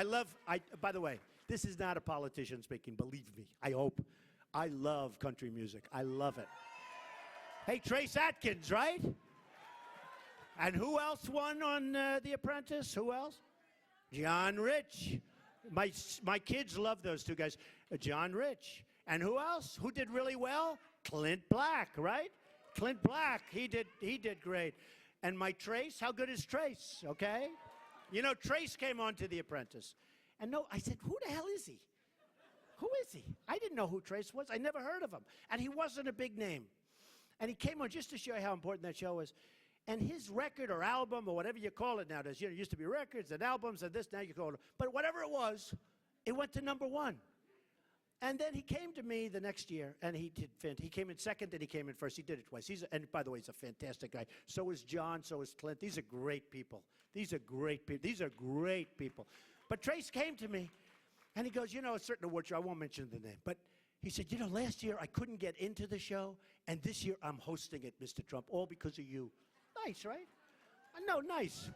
By the way, this is not a politician speaking, believe me, I hope. I love country music. I love it. Hey, Trace Atkins, right? And who else won on The Apprentice? Who else? John Rich. My kids love those two guys. John Rich. And who else? Who did really well? Clint Black, right? Clint Black. He did great. And my Trace, how good is Trace? Okay? You know, Trace came on to The Apprentice. And I said, who the hell is he? Who is he? I didn't know who Trace was. I never heard of him. And he wasn't a big name. And he came on just to show you how important that show was. And his record or album or whatever you call it nowadays, you know, it used to be records and albums and this, now you call it. But whatever it was, it went to #1. And then he came to me the next year, and he came in second, and he came in first. He did it twice. And by the way, he's a fantastic guy. So is John, so is Clint. These are great people. These are great people. But Trace came to me, and he goes, you know, a certain award show, I won't mention the name, but he said, you know, last year I couldn't get into the show, and this year I'm hosting it, Mr. Trump, all because of you. Nice, right? No, nice.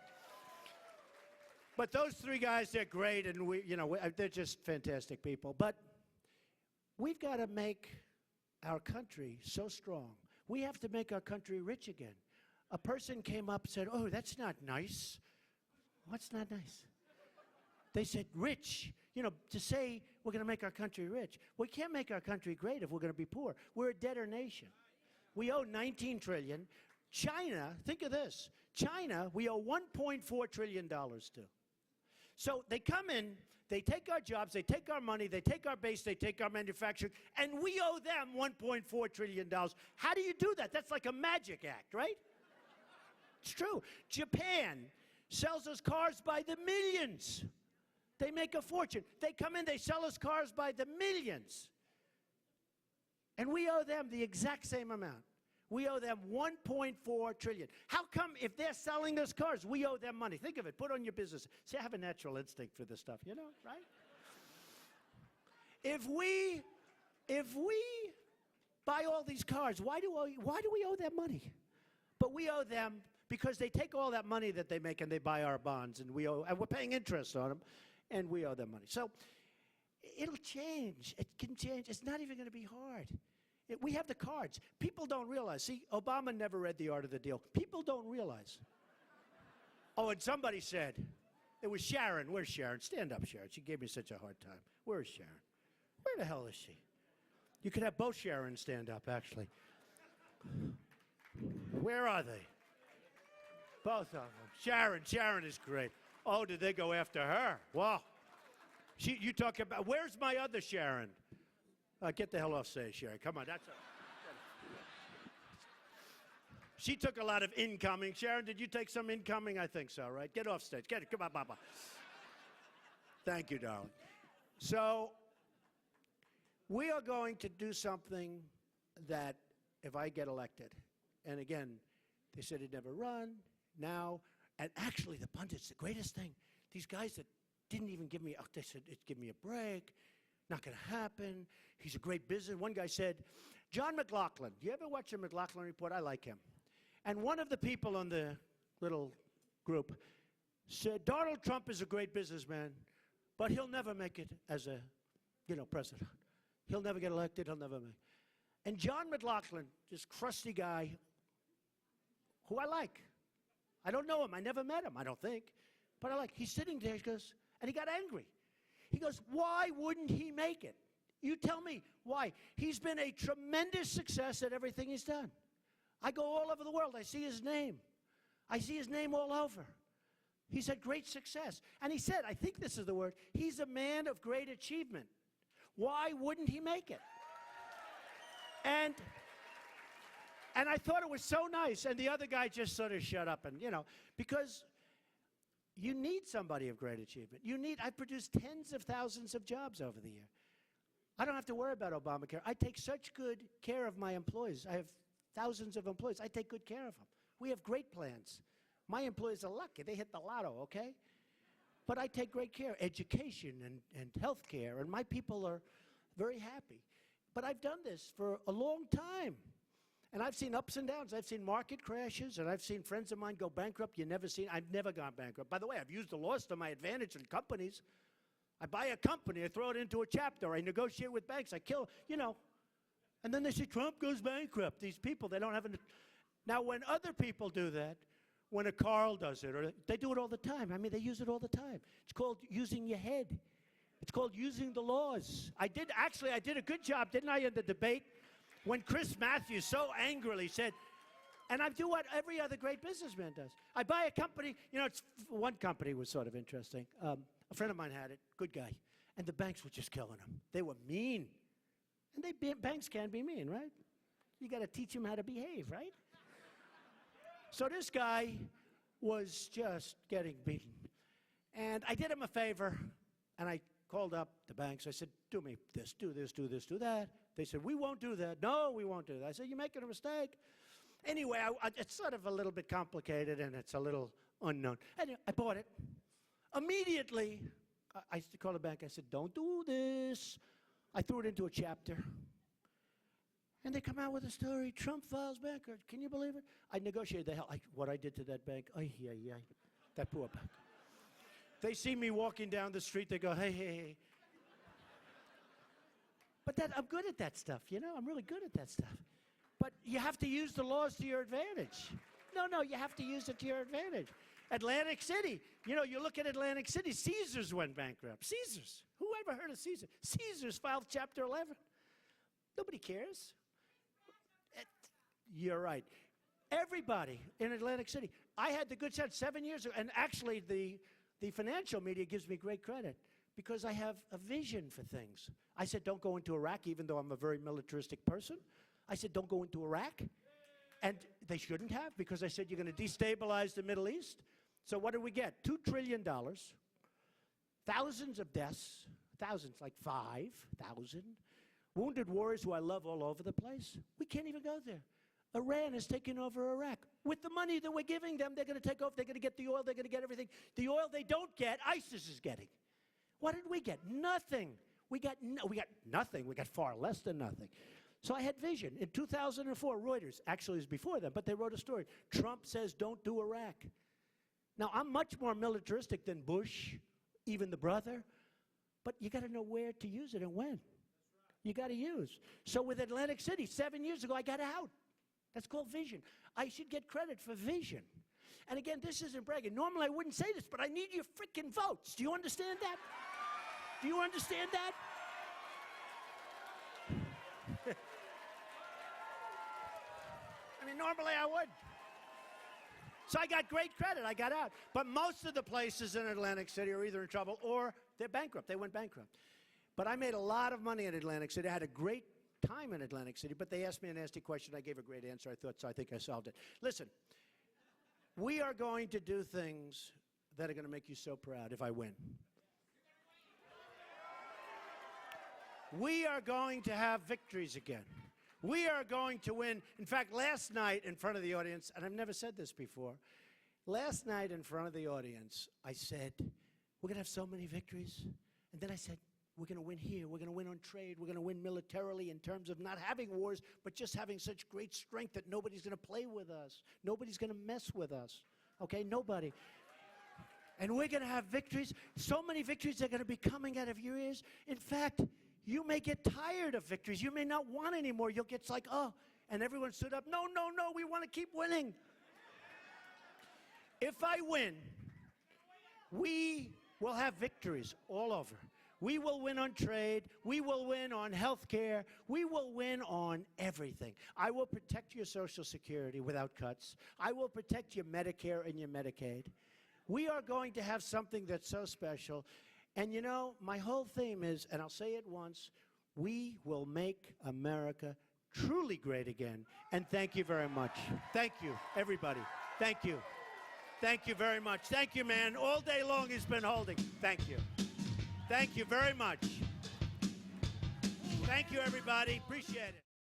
But those three guys, they're great, and they're just fantastic people. But we've got to make our country so strong. We have to make our country rich again. A person came up and said, oh, that's not nice. What's not nice? They said, rich. You know, to say we're going to make our country rich. We can't make our country great if we're going to be poor. We're a debtor nation. We owe $19 trillion. China, think of this. China, we owe $1.4 trillion to. So they come in, they take our jobs, they take our money, they take our base, they take our manufacturing, and we owe them $1.4 trillion. How do you do that? That's like a magic act, right? It's true. Japan sells us cars by the millions. They make a fortune. They come in, they sell us cars by the millions. And we owe them the exact same amount. We owe them $1.4 trillion. How come if they're selling us cars, we owe them money? Think of it. Put on your business. See, I have a natural instinct for this stuff, you know, right? If we buy all these cars, why do we owe them money? But we owe them because they take all that money that they make and they buy our bonds, and we're paying interest on them, and we owe them money. So it'll change. It can change. It's not even going to be hard. We have the cards. People don't realize. See, Obama never read The Art of the Deal. People don't realize. Oh, and somebody said, it was Sharon. Where's Sharon? Stand up, Sharon. She gave me such a hard time. Where's Sharon? Where the hell is she? You could have both Sharon stand up, actually. Where are they? Both of them. Sharon is great. Oh, did they go after her? Wow. You talk about, where's my other Sharon? Get the hell off stage, Sharon. Come on, that's her. She took a lot of incoming. Sharon, did you take some incoming? I think so, right? Get off stage. Get it. Come on, Papa. Thank you, darling. So we are going to do something that if I get elected, and again, they said he'd never run, now, and actually the pundits, the greatest thing, these guys that didn't even give me, they said, give me a break. Not going to happen. He's a great business. One guy said, John McLaughlin. Do you ever watch the McLaughlin Report? I like him. And one of the people on the little group said, Donald Trump is a great businessman, but he'll never make it as a, president. He'll never get elected. He'll never make it. And John McLaughlin, this crusty guy, who I like. I don't know him. I never met him, I don't think. But I like. He's sitting there, he goes, and he got angry. He goes, why wouldn't he make it? You tell me, why? He's been a tremendous success at everything he's done. I go all over the world. I see his name. I see his name all over. He's had great success. And he said, I think this is the word, he's a man of great achievement. Why wouldn't he make it? And I thought it was so nice. And the other guy just sort of shut up and, because you need somebody of great achievement. I produced tens of thousands of jobs over the year. I don't have to worry about Obamacare. I take such good care of my employees. I have thousands of employees. I take good care of them. We have great plans. My employees are lucky. They hit the lotto, okay? But I take great care. Education and health care, and my people are very happy. But I've done this for a long time. And I've seen ups and downs. I've seen market crashes, and I've seen friends of mine go bankrupt. I've never gone bankrupt. By the way, I've used the loss to my advantage in companies. I buy a company, I throw it into a chapter, I negotiate with banks, I kill, And then they say, Trump goes bankrupt. These people, they don't have any. Now, when other people do that, when a Carl does it, or they do it all the time. I mean, they use it all the time. It's called using your head. It's called using the laws. I did a good job, didn't I, in the debate? When Chris Matthews so angrily said, and I do what every other great businessman does. I buy a company, one company was sort of interesting. A friend of mine had it, good guy. And the banks were just killing him. They were mean. And banks can be mean, right? You got to teach them how to behave, right? So this guy was just getting beaten. And I did him a favor, and I called up the banks. I said, do me this, do this, do this, do that. They said, we won't do that. No, we won't do that. I said, you're making a mistake. Anyway, it's sort of a little bit complicated, and it's a little unknown. Anyway, I bought it. Immediately, I called the bank. I said, don't do this. I threw it into a chapter. And they come out with a story, Trump files bankruptcy. Can you believe it? I negotiated the hell. What I did to that bank, that poor bank. They see me walking down the street, they go, hey. But I'm good at that stuff, I'm really good at that stuff. But you have to use the laws to your advantage. No, you have to use it to your advantage. Atlantic City, you look at Atlantic City, Caesars went bankrupt. Caesars. Who ever heard of Caesars? Caesars filed Chapter 11. Nobody cares. You're right. Everybody in Atlantic City. I had the good sense 7 years ago, and actually the financial media gives me great credit because I have a vision for things. I said, don't go into Iraq, even though I'm a very militaristic person. I said, don't go into Iraq. And they shouldn't have, because I said, you're going to destabilize the Middle East. So what did we get? $2 trillion, thousands of deaths, thousands, like 5,000, wounded warriors who I love all over the place. We can't even go there. Iran is taking over Iraq. With the money that we're giving them, they're going to take over, they're going to get the oil, they're going to get everything. The oil they don't get, ISIS is getting. What did we get? Nothing. We got nothing. We got far less than nothing. So I had vision. In 2004, Reuters, actually it was before that, but they wrote a story. Trump says don't do Iraq. Now, I'm much more militaristic than Bush, even the brother, but you got to know where to use it and when. You got to use. So with Atlantic City, 7 years ago, I got out. That's called vision. I should get credit for vision. And again, this isn't bragging. Normally, I wouldn't say this, but I need your freaking votes. Do you understand that? Do you understand that? I mean, normally I would. So I got great credit. I got out. But most of the places in Atlantic City are either in trouble or they're bankrupt. They went bankrupt. But I made a lot of money in Atlantic City. I had a great time in Atlantic City, but they asked me a nasty question. I gave a great answer. I think I solved it. Listen, we are going to do things that are going to make you so proud if I win. We are going to have victories again. We are going to win. In fact, last night in front of the audience, and I've never said this before, last night in front of the audience, I said, we're going to have so many victories. And then I said, we're going to win here. We're going to win on trade. We're going to win militarily in terms of not having wars, but just having such great strength that nobody's going to play with us. Nobody's going to mess with us. Okay? Nobody. And we're going to have victories. So many victories are going to be coming out of your ears. In fact, you may get tired of victories. You may not want any more. You'll get like, oh, and everyone stood up. No, we want to keep winning. If I win, we will have victories all over. We will win on trade. We will win on health care. We will win on everything. I will protect your Social Security without cuts. I will protect your Medicare and your Medicaid. We are going to have something that's so special. And you know, my whole theme is, and I'll say it once, we will make America truly great again. And thank you very much. Thank you, everybody. Thank you. Thank you very much. Thank you, man. All day long he's been holding. Thank you. Thank you very much. Thank you, everybody. Appreciate it.